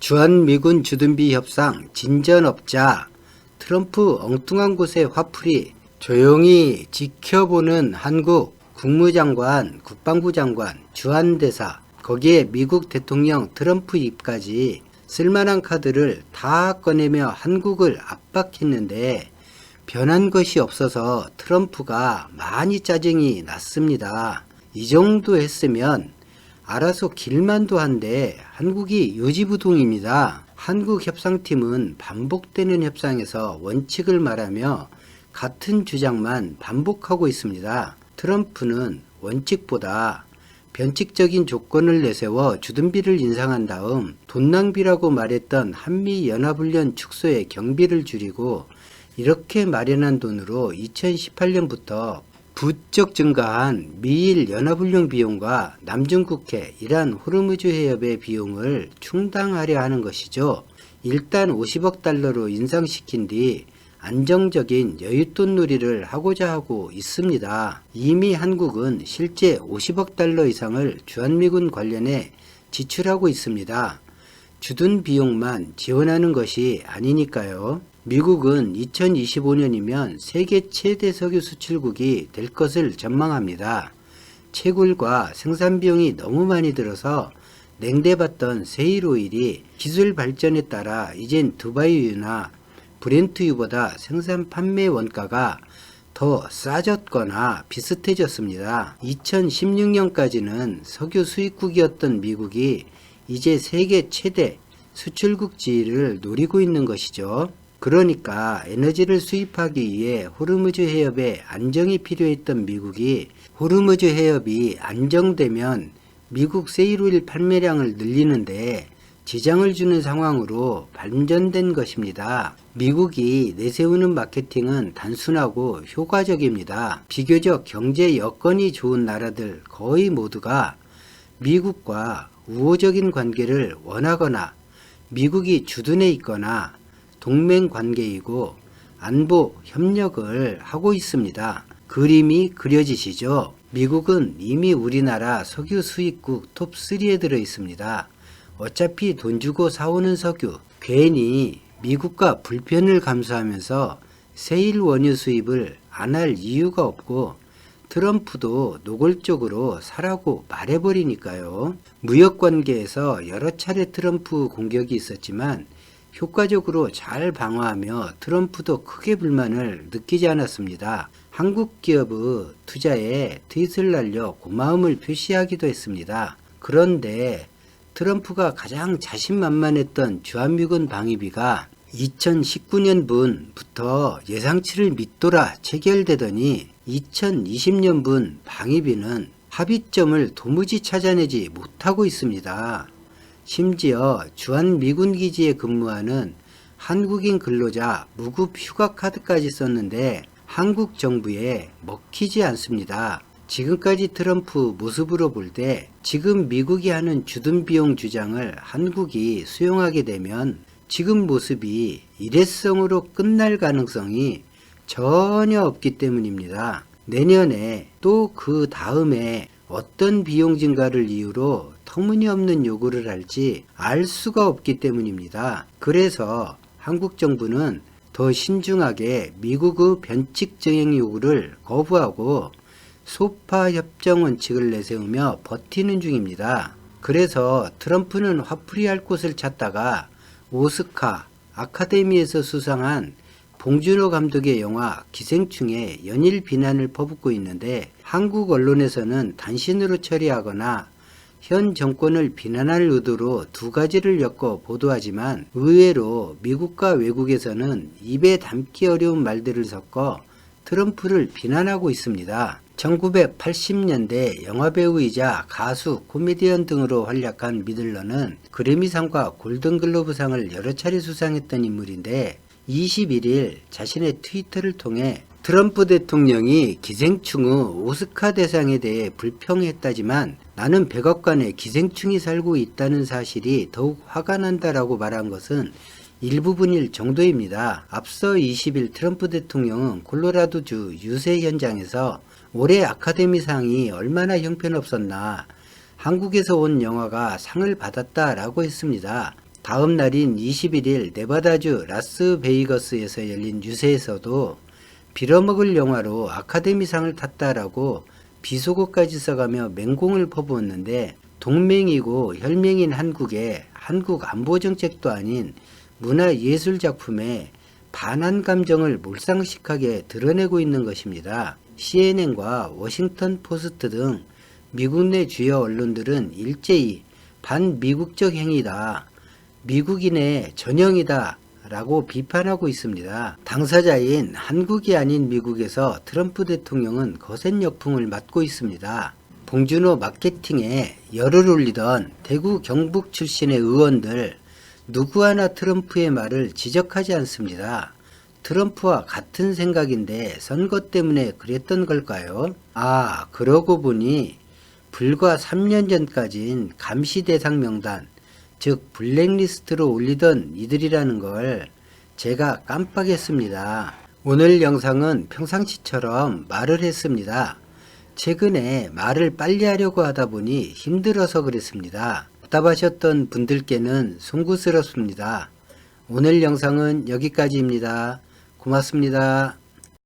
주한미군 주둔비 협상 진전 없자 트럼프 엉뚱한 곳에 화풀이 조용히 지켜보는 한국 국무장관, 국방부 장관, 주한대사 거기에 미국 대통령 트럼프 입까지 쓸만한 카드를 다 꺼내며 한국을 압박했는데 변한 것이 없어서 트럼프가 많이 짜증이 났습니다. 이 정도 했으면 알아서 길만도 한데 한국이 요지부동입니다. 한국 협상팀은 반복되는 협상에서 원칙을 말하며 같은 주장만 반복하고 있습니다. 트럼프는 원칙보다 변칙적인 조건을 내세워 주둔비를 인상한 다음 돈 낭비라고 말했던 한미연합훈련 축소의 경비를 줄이고 이렇게 마련한 돈으로 2018년부터 부쩍 증가한 미일 연합훈련 비용과 남중국해, 이란 호르무즈 해협의 비용을 충당하려 하는 것이죠. 일단 50억 달러로 인상시킨 뒤 안정적인 여윳돈 놀이를 하고자 하고 있습니다. 이미 한국은 실제 50억 달러 이상을 주한미군 관련해 지출하고 있습니다. 주둔 비용만 지원하는 것이 아니니까요. 미국은 2025년이면 세계 최대 석유 수출국이 될 것을 전망합니다. 채굴과 생산 비용이 너무 많이 들어서 냉대받던 세일오일이 기술 발전에 따라 이젠 두바이유나 브렌트유보다 생산 판매 원가가 더 싸졌거나 비슷해졌습니다. 2016년까지는 석유 수입국이었던 미국이 이제 세계 최대 수출국 지위를 노리고 있는 것이죠. 그러니까 에너지를 수입하기 위해 호르무즈 해협에 안정이 필요했던 미국이 호르무즈 해협이 안정되면 미국 세일오일 판매량을 늘리는데 지장을 주는 상황으로 반전된 것입니다. 미국이 내세우는 마케팅은 단순하고 효과적입니다. 비교적 경제 여건이 좋은 나라들 거의 모두가 미국과 우호적인 관계를 원하거나 미국이 주둔해 있거나 동맹 관계이고 안보 협력을 하고 있습니다. 그림이 그려지시죠? 미국은 이미 우리나라 석유 수입국 톱3에 들어 있습니다. 어차피 돈 주고 사오는 석유, 괜히 미국과 불편을 감수하면서 세일 원유 수입을 안 할 이유가 없고 트럼프도 노골적으로 사라고 말해버리니까요. 무역관계에서 여러 차례 트럼프 공격이 있었지만 효과적으로 잘 방어하며 트럼프도 크게 불만을 느끼지 않았습니다. 한국 기업의 투자에 트윗을 날려 고마움을 표시하기도 했습니다. 그런데 트럼프가 가장 자신만만했던 주한미군 방위비가 2019년분부터 예상치를 밑돌아 체결되더니 2020년분 방위비는 합의점을 도무지 찾아내지 못하고 있습니다. 심지어 주한미군기지에 근무하는 한국인 근로자 무급 휴가 카드까지 썼는데 한국 정부에 먹히지 않습니다. 지금까지 트럼프 모습으로 볼 때 지금 미국이 하는 주둔비용 주장을 한국이 수용하게 되면 지금 모습이 일회성으로 끝날 가능성이 전혀 없기 때문입니다. 내년에 또 그 다음에 어떤 비용 증가를 이유로 터무니없는 요구를 할지 알 수가 없기 때문입니다. 그래서 한국 정부는 더 신중하게 미국의 변칙 증행 요구를 거부하고 소파 협정 원칙을 내세우며 버티는 중입니다. 그래서 트럼프는 화풀이할 곳을 찾다가 오스카 아카데미에서 수상한 봉준호 감독의 영화 기생충에 연일 비난을 퍼붓고 있는데 한국 언론에서는 단신으로 처리하거나 현 정권을 비난할 의도로 두 가지를 엮어 보도하지만 의외로 미국과 외국에서는 입에 담기 어려운 말들을 섞어 트럼프를 비난하고 있습니다. 1980년대 영화배우이자 가수, 코미디언 등으로 활약한 미들러는 그래미상과 골든글로브상을 여러 차례 수상했던 인물인데 21일 자신의 트위터를 통해 트럼프 대통령이 기생충의 오스카 대상에 대해 불평했다지만 나는 백악관에 기생충이 살고 있다는 사실이 더욱 화가 난다라고 말한 것은 일부분일 정도입니다. 앞서 20일 트럼프 대통령은 콜로라도주 유세 현장에서 올해 아카데미상이 얼마나 형편없었나, 한국에서 온 영화가 상을 받았다라고 했습니다. 다음 날인 21일 네바다주 라스베이거스에서 열린 유세에서도 빌어먹을 영화로 아카데미상을 탔다라고 비속어까지 써가며 맹공을 퍼부었는데, 동맹이고 혈맹인 한국에 한국 안보정책도 아닌 문화예술작품에 반한 감정을 몰상식하게 드러내고 있는 것입니다. CNN과 워싱턴 포스트 등 미국 내 주요 언론들은 일제히 반미국적 행위다, 미국인의 전형이다 라고 비판하고 있습니다. 당사자인 한국이 아닌 미국에서 트럼프 대통령은 거센 역풍을 맞고 있습니다. 봉준호 마케팅에 열을 올리던 대구 경북 출신의 의원들 누구 하나 트럼프의 말을 지적하지 않습니다. 트럼프와 같은 생각인데 선거 때문에 그랬던 걸까요? 아, 그러고 보니 불과 3년 전까진 감시 대상 명단, 즉 블랙리스트로 올리던 이들이라는 걸 제가 깜빡했습니다. 오늘 영상은 평상시처럼 말을 했습니다. 최근에 말을 빨리 하려고 하다 보니 힘들어서 그랬습니다. 답답하셨던 분들께는 송구스럽습니다. 오늘 영상은 여기까지입니다. 고맙습니다.